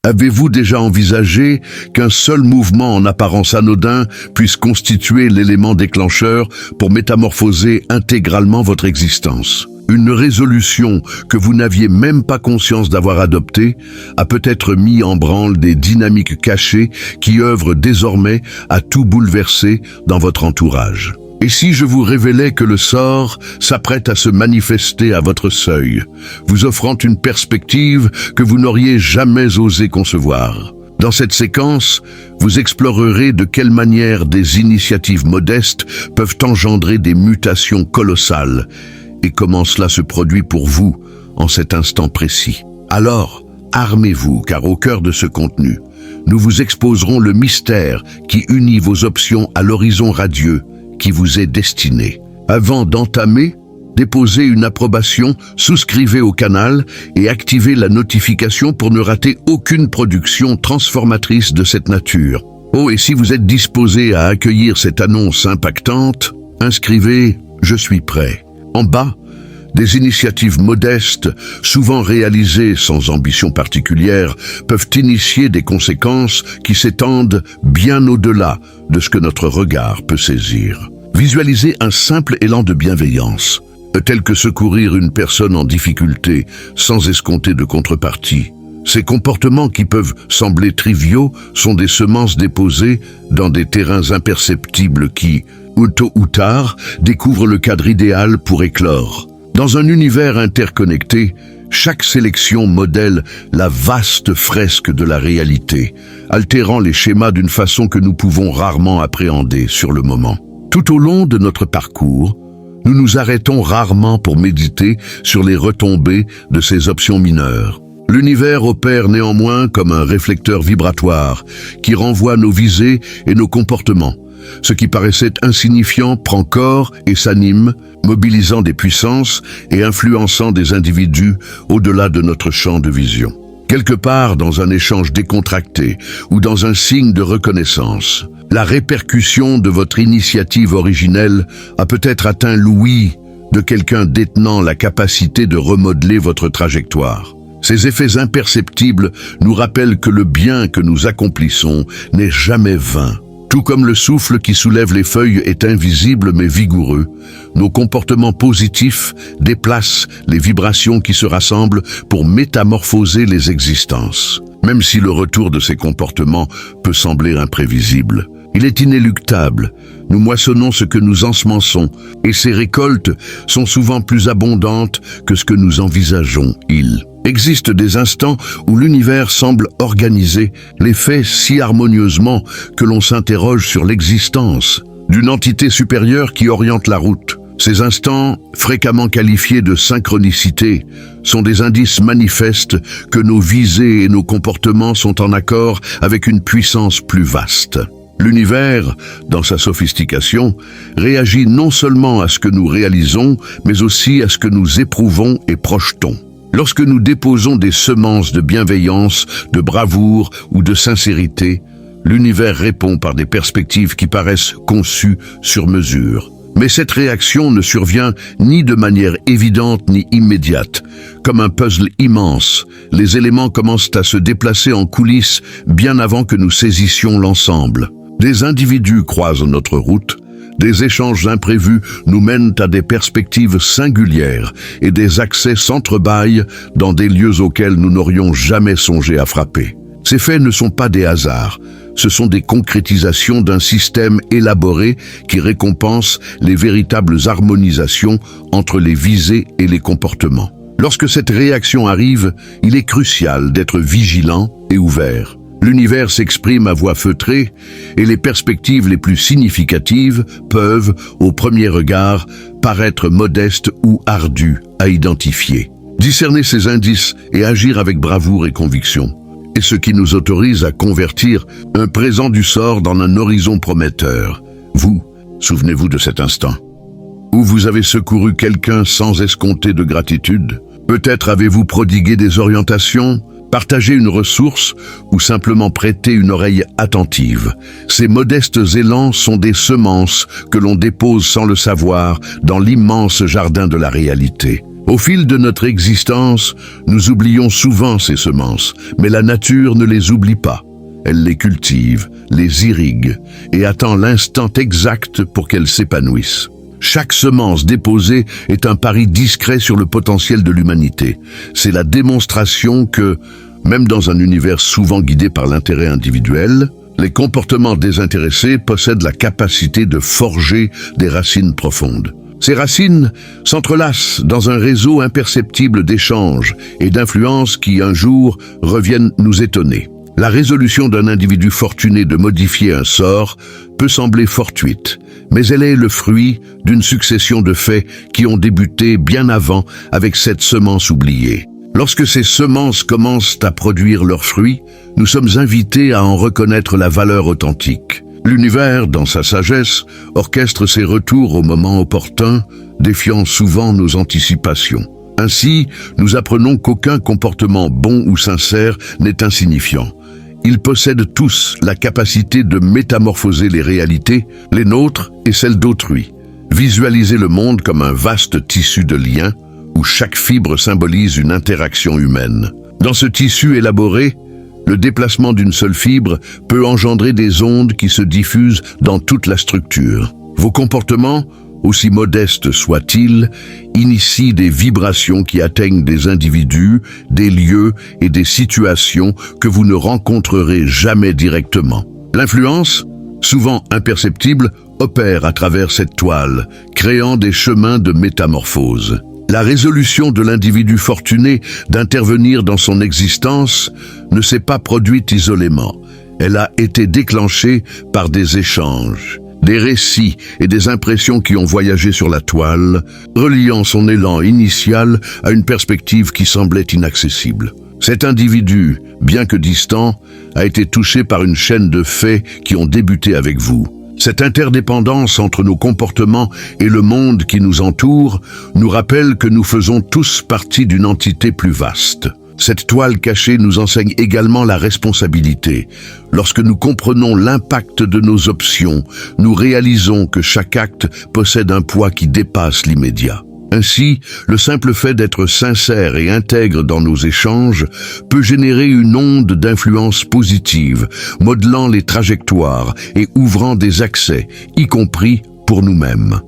Avez-vous déjà envisagé qu'un seul mouvement en apparence anodin puisse constituer l'élément déclencheur pour métamorphoser intégralement votre existence? Une résolution que vous n'aviez même pas conscience d'avoir adoptée a peut-être mis en branle des dynamiques cachées qui œuvrent désormais à tout bouleverser dans votre entourage. Et si je vous révélais que le sort s'apprête à se manifester à votre seuil, vous offrant une perspective que vous n'auriez jamais osé concevoir? Dans cette séquence, vous explorerez de quelle manière des initiatives modestes peuvent engendrer des mutations colossales et comment cela se produit pour vous en cet instant précis. Alors, armez-vous, car au cœur de ce contenu, nous vous exposerons le mystère qui unit vos options à l'horizon radieux qui vous est destiné. Avant d'entamer, déposez une approbation, souscrivez au canal et activez la notification pour ne rater aucune production transformatrice de cette nature. Oh, et si vous êtes disposé à accueillir cette annonce impactante, inscrivez « Je suis prêt ». En bas, des initiatives modestes, souvent réalisées sans ambition particulière, peuvent initier des conséquences qui s'étendent bien au-delà de ce que notre regard peut saisir. Visualisez un simple élan de bienveillance, tel que secourir une personne en difficulté sans escompter de contrepartie. Ces comportements qui peuvent sembler triviaux sont des semences déposées dans des terrains imperceptibles qui, tôt ou tard, découvrent le cadre idéal pour éclore. Dans un univers interconnecté, chaque sélection modèle la vaste fresque de la réalité, altérant les schémas d'une façon que nous pouvons rarement appréhender sur le moment. Tout au long de notre parcours, nous nous arrêtons rarement pour méditer sur les retombées de ces options mineures. L'univers opère néanmoins comme un réflecteur vibratoire qui renvoie nos visées et nos comportements. Ce qui paraissait insignifiant prend corps et s'anime, mobilisant des puissances et influençant des individus au-delà de notre champ de vision. Quelque part dans un échange décontracté ou dans un signe de reconnaissance, la répercussion de votre initiative originelle a peut-être atteint l'ouïe de quelqu'un détenant la capacité de remodeler votre trajectoire. Ces effets imperceptibles nous rappellent que le bien que nous accomplissons n'est jamais vain. Tout comme le souffle qui soulève les feuilles est invisible mais vigoureux, nos comportements positifs déplacent les vibrations qui se rassemblent pour métamorphoser les existences. Même si le retour de ces comportements peut sembler imprévisible, il est inéluctable. Nous moissonnons ce que nous ensemençons, et ces récoltes sont souvent plus abondantes que ce que nous envisageons. Il existe des instants où l'univers semble organiser les faits si harmonieusement que l'on s'interroge sur l'existence d'une entité supérieure qui oriente la route. Ces instants, fréquemment qualifiés de synchronicité, sont des indices manifestes que nos visées et nos comportements sont en accord avec une puissance plus vaste. L'univers, dans sa sophistication, réagit non seulement à ce que nous réalisons, mais aussi à ce que nous éprouvons et projetons. Lorsque nous déposons des semences de bienveillance, de bravoure ou de sincérité, l'univers répond par des perspectives qui paraissent conçues sur mesure. Mais cette réaction ne survient ni de manière évidente ni immédiate. Comme un puzzle immense, les éléments commencent à se déplacer en coulisses bien avant que nous saisissions l'ensemble. Des individus croisent notre route, des échanges imprévus nous mènent à des perspectives singulières et des accès s'entrebâillent dans des lieux auxquels nous n'aurions jamais songé à frapper. Ces faits ne sont pas des hasards, ce sont des concrétisations d'un système élaboré qui récompense les véritables harmonisations entre les visées et les comportements. Lorsque cette réaction arrive, il est crucial d'être vigilant et ouvert. L'univers s'exprime à voix feutrée et les perspectives les plus significatives peuvent, au premier regard, paraître modestes ou ardues à identifier. Discerner ces indices et agir avec bravoure et conviction est ce qui nous autorise à convertir un présent du sort dans un horizon prometteur. Vous, souvenez-vous de cet instant où vous avez secouru quelqu'un sans escompter de gratitude. Peut-être avez-vous prodigué des orientations, partagé une ressource ou simplement prêté une oreille attentive. Ces modestes élans sont des semences que l'on dépose sans le savoir dans l'immense jardin de la réalité. Au fil de notre existence, nous oublions souvent ces semences, mais la nature ne les oublie pas. Elle les cultive, les irrigue et attend l'instant exact pour qu'elles s'épanouissent. Chaque semence déposée est un pari discret sur le potentiel de l'humanité. C'est la démonstration que, même dans un univers souvent guidé par l'intérêt individuel, les comportements désintéressés possèdent la capacité de forger des racines profondes. Ces racines s'entrelacent dans un réseau imperceptible d'échanges et d'influences qui, un jour, reviennent nous étonner. La résolution d'un individu fortuné de modifier un sort peut sembler fortuite, mais elle est le fruit d'une succession de faits qui ont débuté bien avant avec cette semence oubliée. Lorsque ces semences commencent à produire leurs fruits, nous sommes invités à en reconnaître la valeur authentique. L'univers, dans sa sagesse, orchestre ses retours au moment opportun, défiant souvent nos anticipations. Ainsi, nous apprenons qu'aucun comportement bon ou sincère n'est insignifiant. Ils possèdent tous la capacité de métamorphoser les réalités, les nôtres et celles d'autrui. Visualiser le monde comme un vaste tissu de liens, où chaque fibre symbolise une interaction humaine. Dans ce tissu élaboré, le déplacement d'une seule fibre peut engendrer des ondes qui se diffusent dans toute la structure. Vos comportements, aussi modestes soient-ils, initient des vibrations qui atteignent des individus, des lieux et des situations que vous ne rencontrerez jamais directement. L'influence, souvent imperceptible, opère à travers cette toile, créant des chemins de métamorphose. La résolution de l'individu fortuné d'intervenir dans son existence ne s'est pas produite isolément. Elle a été déclenchée par des échanges, des récits et des impressions qui ont voyagé sur la toile, reliant son élan initial à une perspective qui semblait inaccessible. Cet individu, bien que distant, a été touché par une chaîne de faits qui ont débuté avec vous. Cette interdépendance entre nos comportements et le monde qui nous entoure nous rappelle que nous faisons tous partie d'une entité plus vaste. Cette toile cachée nous enseigne également la responsabilité. Lorsque nous comprenons l'impact de nos options, nous réalisons que chaque acte possède un poids qui dépasse l'immédiat. Ainsi, le simple fait d'être sincère et intègre dans nos échanges peut générer une onde d'influence positive, modelant les trajectoires et ouvrant des accès, y compris pour nous-mêmes.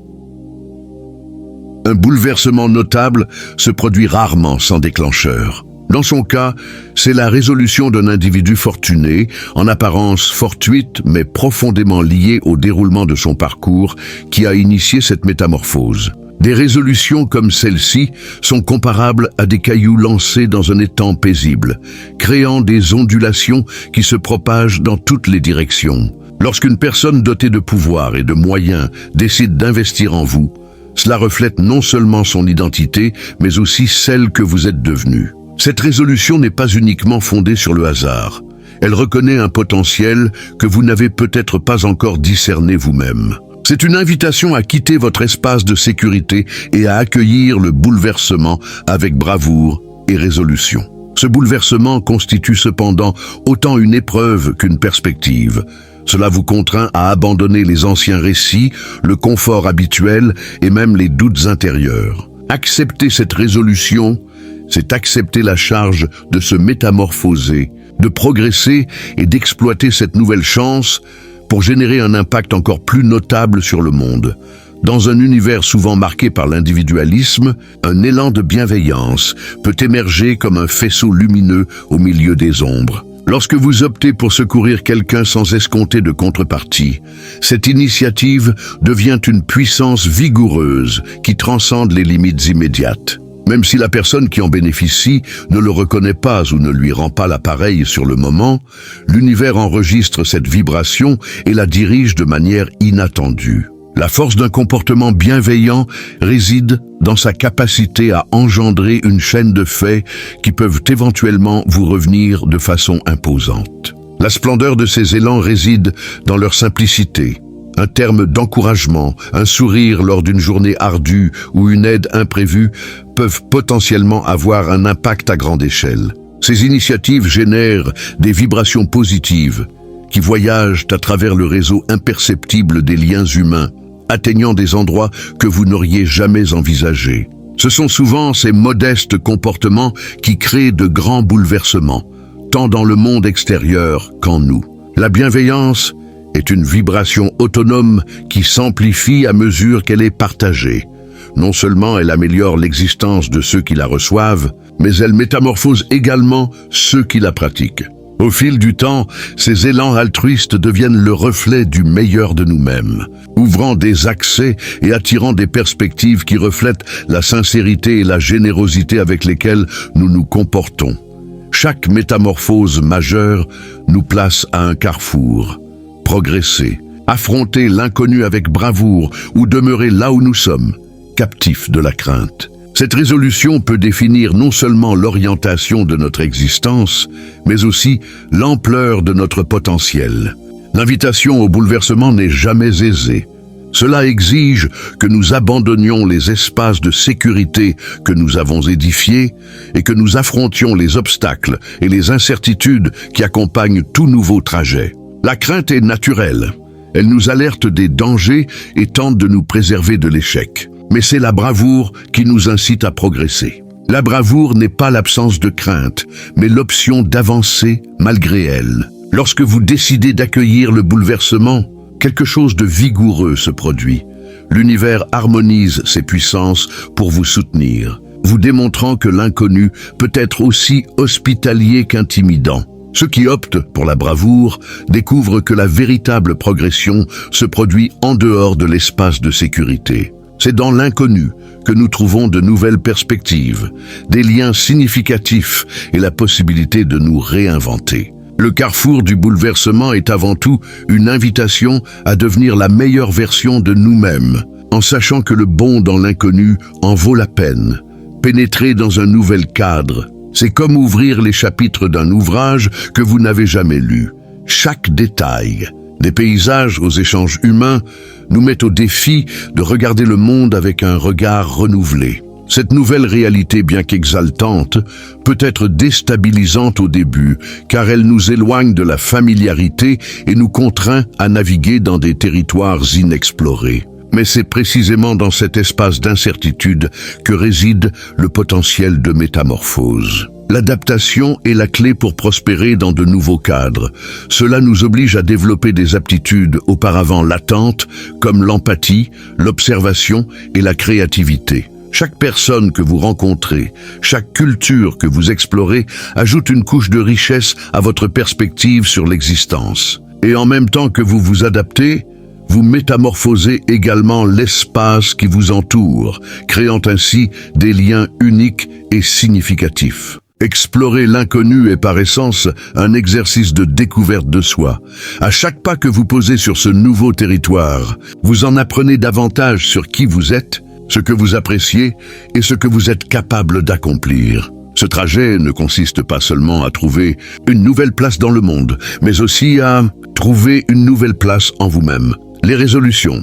Un bouleversement notable se produit rarement sans déclencheur. Dans son cas, c'est la résolution d'un individu fortuné, en apparence fortuite mais profondément liée au déroulement de son parcours, qui a initié cette métamorphose. Des résolutions comme celle-ci sont comparables à des cailloux lancés dans un étang paisible, créant des ondulations qui se propagent dans toutes les directions. Lorsqu'une personne dotée de pouvoir et de moyens décide d'investir en vous, cela reflète non seulement son identité, mais aussi celle que vous êtes devenue. Cette résolution n'est pas uniquement fondée sur le hasard. Elle reconnaît un potentiel que vous n'avez peut-être pas encore discerné vous-même. C'est une invitation à quitter votre espace de sécurité et à accueillir le bouleversement avec bravoure et résolution. Ce bouleversement constitue cependant autant une épreuve qu'une perspective. Cela vous contraint à abandonner les anciens récits, le confort habituel et même les doutes intérieurs. Accepter cette résolution, c'est accepter la charge de se métamorphoser, de progresser et d'exploiter cette nouvelle chance pour générer un impact encore plus notable sur le monde. Dans un univers souvent marqué par l'individualisme, un élan de bienveillance peut émerger comme un faisceau lumineux au milieu des ombres. Lorsque vous optez pour secourir quelqu'un sans escompter de contrepartie, cette initiative devient une puissance vigoureuse qui transcende les limites immédiates. Même si la personne qui en bénéficie ne le reconnaît pas ou ne lui rend pas l'appareil sur le moment, l'univers enregistre cette vibration et la dirige de manière inattendue. La force d'un comportement bienveillant réside dans sa capacité à engendrer une chaîne de faits qui peuvent éventuellement vous revenir de façon imposante. La splendeur de ces élans réside dans leur simplicité. Un terme d'encouragement, un sourire lors d'une journée ardue ou une aide imprévue peuvent potentiellement avoir un impact à grande échelle. Ces initiatives génèrent des vibrations positives qui voyagent à travers le réseau imperceptible des liens humains, atteignant des endroits que vous n'auriez jamais envisagés. Ce sont souvent ces modestes comportements qui créent de grands bouleversements, tant dans le monde extérieur qu'en nous. La bienveillance est une vibration autonome qui s'amplifie à mesure qu'elle est partagée. Non seulement elle améliore l'existence de ceux qui la reçoivent, mais elle métamorphose également ceux qui la pratiquent. Au fil du temps, ces élans altruistes deviennent le reflet du meilleur de nous-mêmes, ouvrant des accès et attirant des perspectives qui reflètent la sincérité et la générosité avec lesquelles nous nous comportons. Chaque métamorphose majeure nous place à un carrefour. Progresser, affronter l'inconnu avec bravoure ou demeurer là où nous sommes, captifs de la crainte. Cette résolution peut définir non seulement l'orientation de notre existence, mais aussi l'ampleur de notre potentiel. L'invitation au bouleversement n'est jamais aisée. Cela exige que nous abandonnions les espaces de sécurité que nous avons édifiés et que nous affrontions les obstacles et les incertitudes qui accompagnent tout nouveau trajet. La crainte est naturelle. Elle nous alerte des dangers et tente de nous préserver de l'échec. Mais c'est la bravoure qui nous incite à progresser. La bravoure n'est pas l'absence de crainte, mais l'option d'avancer malgré elle. Lorsque vous décidez d'accueillir le bouleversement, quelque chose de vigoureux se produit. L'univers harmonise ses puissances pour vous soutenir, vous démontrant que l'inconnu peut être aussi hospitalier qu'intimidant. Ceux qui optent pour la bravoure découvrent que la véritable progression se produit en dehors de l'espace de sécurité. C'est dans l'inconnu que nous trouvons de nouvelles perspectives, des liens significatifs et la possibilité de nous réinventer. Le carrefour du bouleversement est avant tout une invitation à devenir la meilleure version de nous-mêmes, en sachant que le bond dans l'inconnu en vaut la peine. Pénétrer dans un nouvel cadre, c'est comme ouvrir les chapitres d'un ouvrage que vous n'avez jamais lu. Chaque détail, des paysages aux échanges humains, nous met au défi de regarder le monde avec un regard renouvelé. Cette nouvelle réalité, bien qu'exaltante, peut être déstabilisante au début, car elle nous éloigne de la familiarité et nous contraint à naviguer dans des territoires inexplorés. Mais c'est précisément dans cet espace d'incertitude que réside le potentiel de métamorphose. L'adaptation est la clé pour prospérer dans de nouveaux cadres. Cela nous oblige à développer des aptitudes auparavant latentes, comme l'empathie, l'observation et la créativité. Chaque personne que vous rencontrez, chaque culture que vous explorez ajoute une couche de richesse à votre perspective sur l'existence. Et en même temps que vous vous adaptez, vous métamorphosez également l'espace qui vous entoure, créant ainsi des liens uniques et significatifs. Explorer l'inconnu est par essence un exercice de découverte de soi. À chaque pas que vous posez sur ce nouveau territoire, vous en apprenez davantage sur qui vous êtes, ce que vous appréciez et ce que vous êtes capable d'accomplir. Ce trajet ne consiste pas seulement à trouver une nouvelle place dans le monde, mais aussi à trouver une nouvelle place en vous-même. Les résolutions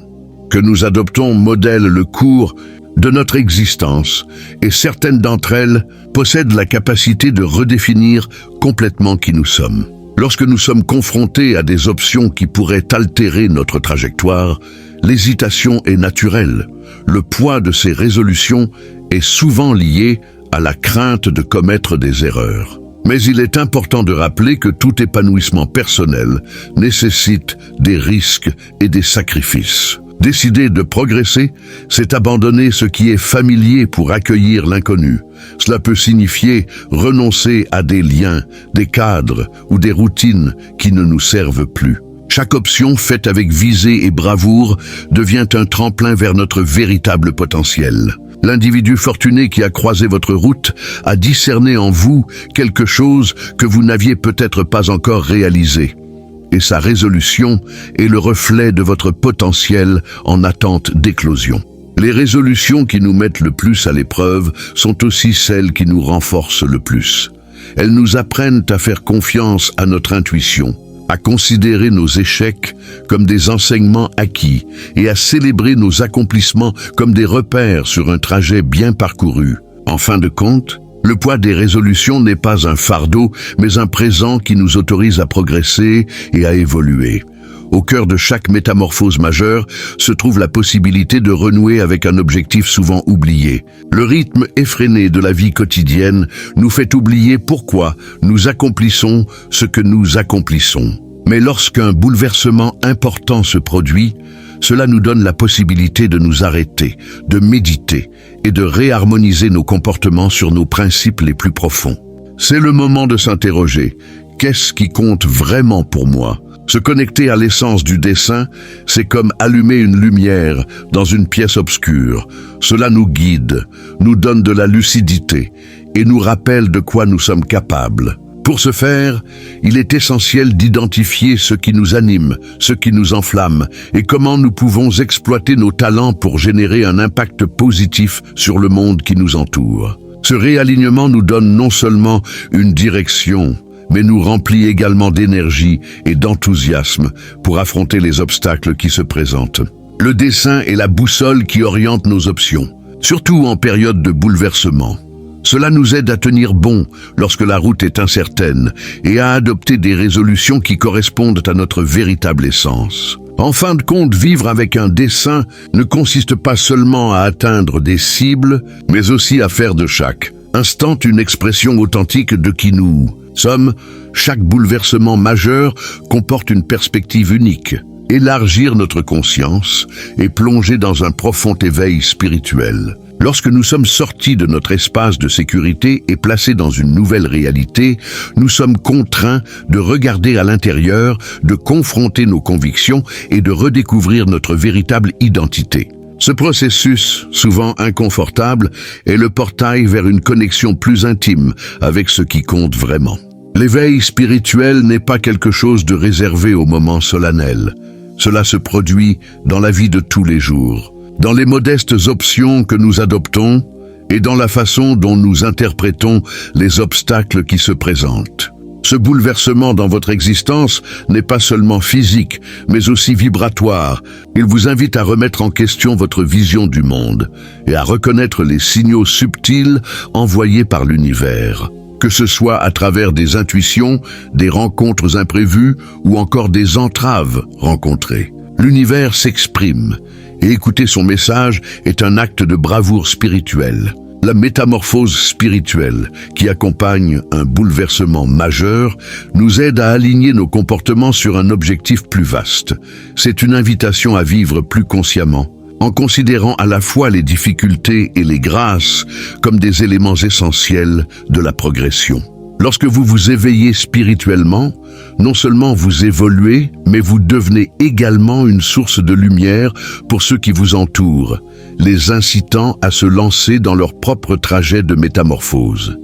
que nous adoptons modèlent le cours de notre existence et certaines d'entre elles possèdent la capacité de redéfinir complètement qui nous sommes. Lorsque nous sommes confrontés à des options qui pourraient altérer notre trajectoire, l'hésitation est naturelle. Le poids de ces résolutions est souvent lié à la crainte de commettre des erreurs. Mais il est important de rappeler que tout épanouissement personnel nécessite des risques et des sacrifices. Décider de progresser, c'est abandonner ce qui est familier pour accueillir l'inconnu. Cela peut signifier renoncer à des liens, des cadres ou des routines qui ne nous servent plus. Chaque option faite avec visée et bravoure devient un tremplin vers notre véritable potentiel. L'individu fortuné qui a croisé votre route a discerné en vous quelque chose que vous n'aviez peut-être pas encore réalisé. Et sa résolution est le reflet de votre potentiel en attente d'éclosion. Les résolutions qui nous mettent le plus à l'épreuve sont aussi celles qui nous renforcent le plus. Elles nous apprennent à faire confiance à notre intuition, à considérer nos échecs comme des enseignements acquis et à célébrer nos accomplissements comme des repères sur un trajet bien parcouru. En fin de compte, le poids des résolutions n'est pas un fardeau, mais un présent qui nous autorise à progresser et à évoluer. Au cœur de chaque métamorphose majeure se trouve la possibilité de renouer avec un objectif souvent oublié. Le rythme effréné de la vie quotidienne nous fait oublier pourquoi nous accomplissons ce que nous accomplissons. Mais lorsqu'un bouleversement important se produit, cela nous donne la possibilité de nous arrêter, de méditer et de réharmoniser nos comportements sur nos principes les plus profonds. C'est le moment de s'interroger. Qu'est-ce qui compte vraiment pour moi ? Se connecter à l'essence du dessin, c'est comme allumer une lumière dans une pièce obscure. Cela nous guide, nous donne de la lucidité et nous rappelle de quoi nous sommes capables. Pour ce faire, il est essentiel d'identifier ce qui nous anime, ce qui nous enflamme et comment nous pouvons exploiter nos talents pour générer un impact positif sur le monde qui nous entoure. Ce réalignement nous donne non seulement une direction, mais nous remplit également d'énergie et d'enthousiasme pour affronter les obstacles qui se présentent. Le dessin est la boussole qui oriente nos options, surtout en période de bouleversement. Cela nous aide à tenir bon lorsque la route est incertaine et à adopter des résolutions qui correspondent à notre véritable essence. En fin de compte, vivre avec un dessin ne consiste pas seulement à atteindre des cibles, mais aussi à faire de chaque instant une expression authentique de qui nous sommes. Chaque bouleversement majeur comporte une perspective unique. Élargir notre conscience et plonger dans un profond éveil spirituel. Lorsque nous sommes sortis de notre espace de sécurité et placés dans une nouvelle réalité, nous sommes contraints de regarder à l'intérieur, de confronter nos convictions et de redécouvrir notre véritable identité. Ce processus, souvent inconfortable, est le portail vers une connexion plus intime avec ce qui compte vraiment. L'éveil spirituel n'est pas quelque chose de réservé au moment solennel. Cela se produit dans la vie de tous les jours, dans les modestes options que nous adoptons et dans la façon dont nous interprétons les obstacles qui se présentent. Ce bouleversement dans votre existence n'est pas seulement physique, mais aussi vibratoire. Il vous invite à remettre en question votre vision du monde et à reconnaître les signaux subtils envoyés par l'univers. Que ce soit à travers des intuitions, des rencontres imprévues ou encore des entraves rencontrées. L'univers s'exprime et écouter son message est un acte de bravoure spirituelle. La métamorphose spirituelle qui accompagne un bouleversement majeur nous aide à aligner nos comportements sur un objectif plus vaste. C'est une invitation à vivre plus consciemment, en considérant à la fois les difficultés et les grâces comme des éléments essentiels de la progression. Lorsque vous vous éveillez spirituellement, non seulement vous évoluez, mais vous devenez également une source de lumière pour ceux qui vous entourent, les incitant à se lancer dans leur propre trajet de métamorphose.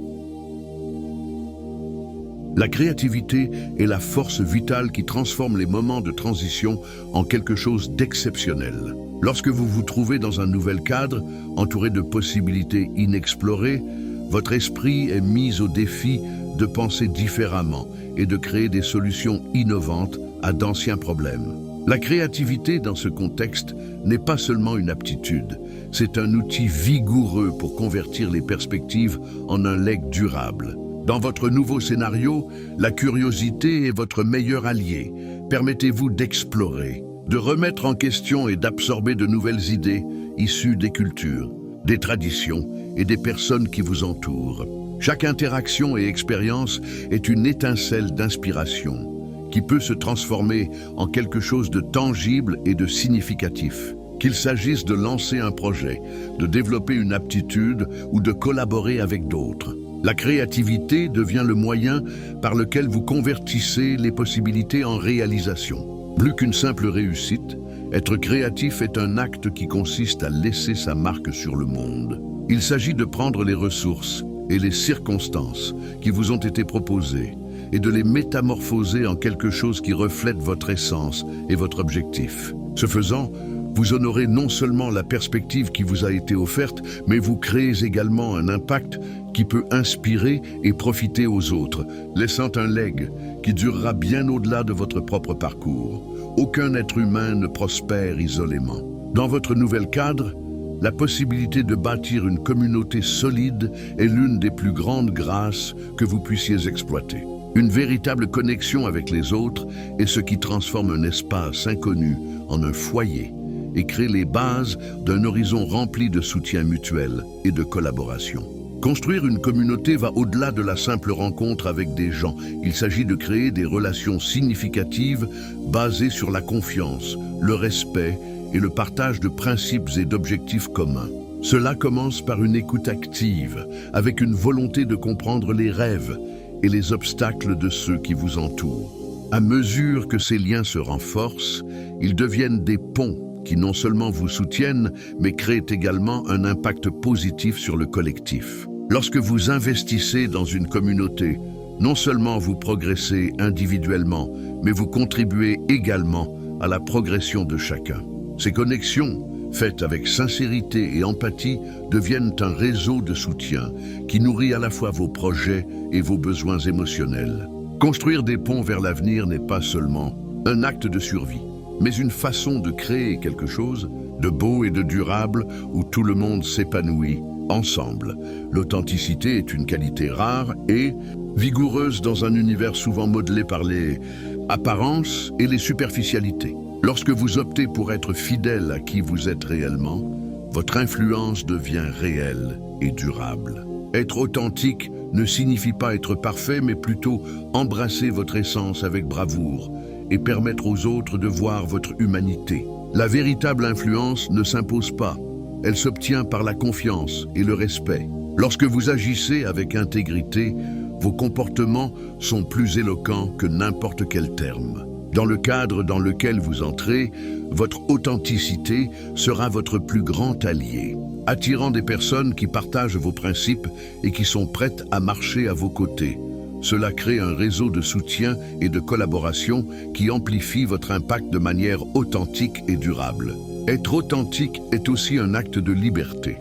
La créativité est la force vitale qui transforme les moments de transition en quelque chose d'exceptionnel. Lorsque vous vous trouvez dans un nouvel cadre, entouré de possibilités inexplorées, votre esprit est mis au défi de penser différemment et de créer des solutions innovantes à d'anciens problèmes. La créativité dans ce contexte n'est pas seulement une aptitude, c'est un outil vigoureux pour convertir les perspectives en un legs durable. Dans votre nouveau scénario, la curiosité est votre meilleur allié. Permettez-vous d'explorer, de remettre en question et d'absorber de nouvelles idées issues des cultures, des traditions et des personnes qui vous entourent. Chaque interaction et expérience est une étincelle d'inspiration qui peut se transformer en quelque chose de tangible et de significatif. Qu'il s'agisse de lancer un projet, de développer une aptitude ou de collaborer avec d'autres. La créativité devient le moyen par lequel vous convertissez les possibilités en réalisation. Plus qu'une simple réussite, être créatif est un acte qui consiste à laisser sa marque sur le monde. Il s'agit de prendre les ressources et les circonstances qui vous ont été proposées et de les métamorphoser en quelque chose qui reflète votre essence et votre objectif. Ce faisant, vous honorez non seulement la perspective qui vous a été offerte, mais vous créez également un impact qui peut inspirer et profiter aux autres, laissant un legs qui durera bien au-delà de votre propre parcours. Aucun être humain ne prospère isolément. Dans votre nouvel cadre, la possibilité de bâtir une communauté solide est l'une des plus grandes grâces que vous puissiez exploiter. Une véritable connexion avec les autres est ce qui transforme un espace inconnu en un foyer et crée les bases d'un horizon rempli de soutien mutuel et de collaboration. Construire une communauté va au-delà de la simple rencontre avec des gens. Il s'agit de créer des relations significatives basées sur la confiance, le respect et le partage de principes et d'objectifs communs. Cela commence par une écoute active, avec une volonté de comprendre les rêves et les obstacles de ceux qui vous entourent. À mesure que ces liens se renforcent, ils deviennent des ponts qui non seulement vous soutiennent, mais créent également un impact positif sur le collectif. Lorsque vous investissez dans une communauté, non seulement vous progressez individuellement, mais vous contribuez également à la progression de chacun. Ces connexions, faites avec sincérité et empathie, deviennent un réseau de soutien qui nourrit à la fois vos projets et vos besoins émotionnels. Construire des ponts vers l'avenir n'est pas seulement un acte de survie, mais une façon de créer quelque chose de beau et de durable où tout le monde s'épanouit ensemble. L'authenticité est une qualité rare et vigoureuse dans un univers souvent modelé par les apparences et les superficialités. Lorsque vous optez pour être fidèle à qui vous êtes réellement, votre influence devient réelle et durable. Être authentique ne signifie pas être parfait, mais plutôt embrasser votre essence avec bravoure et permettre aux autres de voir votre humanité. La véritable influence ne s'impose pas. Elle s'obtient par la confiance et le respect. Lorsque vous agissez avec intégrité, vos comportements sont plus éloquents que n'importe quel terme. Dans le cadre dans lequel vous entrez, votre authenticité sera votre plus grand allié, attirant des personnes qui partagent vos principes et qui sont prêtes à marcher à vos côtés. Cela crée un réseau de soutien et de collaboration qui amplifie votre impact de manière authentique et durable. Être authentique est aussi un acte de liberté.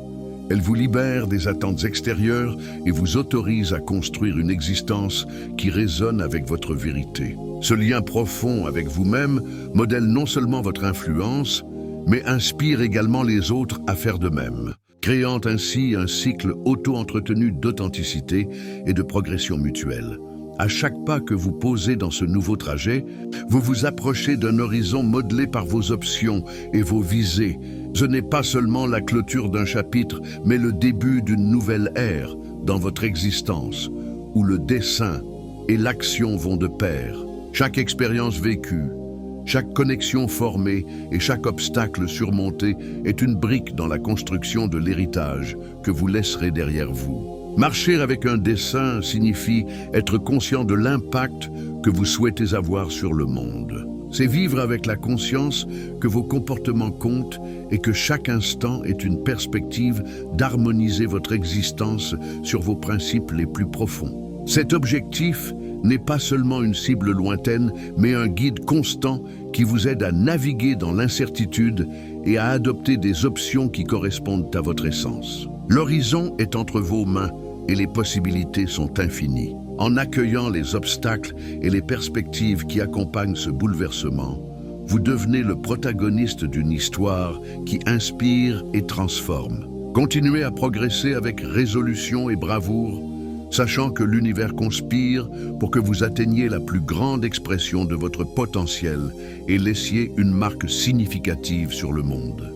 Elle vous libère des attentes extérieures et vous autorise à construire une existence qui résonne avec votre vérité. Ce lien profond avec vous-même modèle non seulement votre influence, mais inspire également les autres à faire de même, créant ainsi un cycle auto-entretenu d'authenticité et de progression mutuelle. À chaque pas que vous posez dans ce nouveau trajet, vous vous approchez d'un horizon modelé par vos options et vos visées. Ce n'est pas seulement la clôture d'un chapitre, mais le début d'une nouvelle ère dans votre existence, où le dessein et l'action vont de pair. Chaque expérience vécue, chaque connexion formée et chaque obstacle surmonté est une brique dans la construction de l'héritage que vous laisserez derrière vous. Marcher avec un dessein signifie être conscient de l'impact que vous souhaitez avoir sur le monde. C'est vivre avec la conscience que vos comportements comptent et que chaque instant est une perspective d'harmoniser votre existence sur vos principes les plus profonds. Cet objectif n'est pas seulement une cible lointaine, mais un guide constant qui vous aide à naviguer dans l'incertitude et à adopter des options qui correspondent à votre essence. L'horizon est entre vos mains et les possibilités sont infinies. En accueillant les obstacles et les perspectives qui accompagnent ce bouleversement, vous devenez le protagoniste d'une histoire qui inspire et transforme. Continuez à progresser avec résolution et bravoure, sachant que l'univers conspire pour que vous atteigniez la plus grande expression de votre potentiel et laissiez une marque significative sur le monde.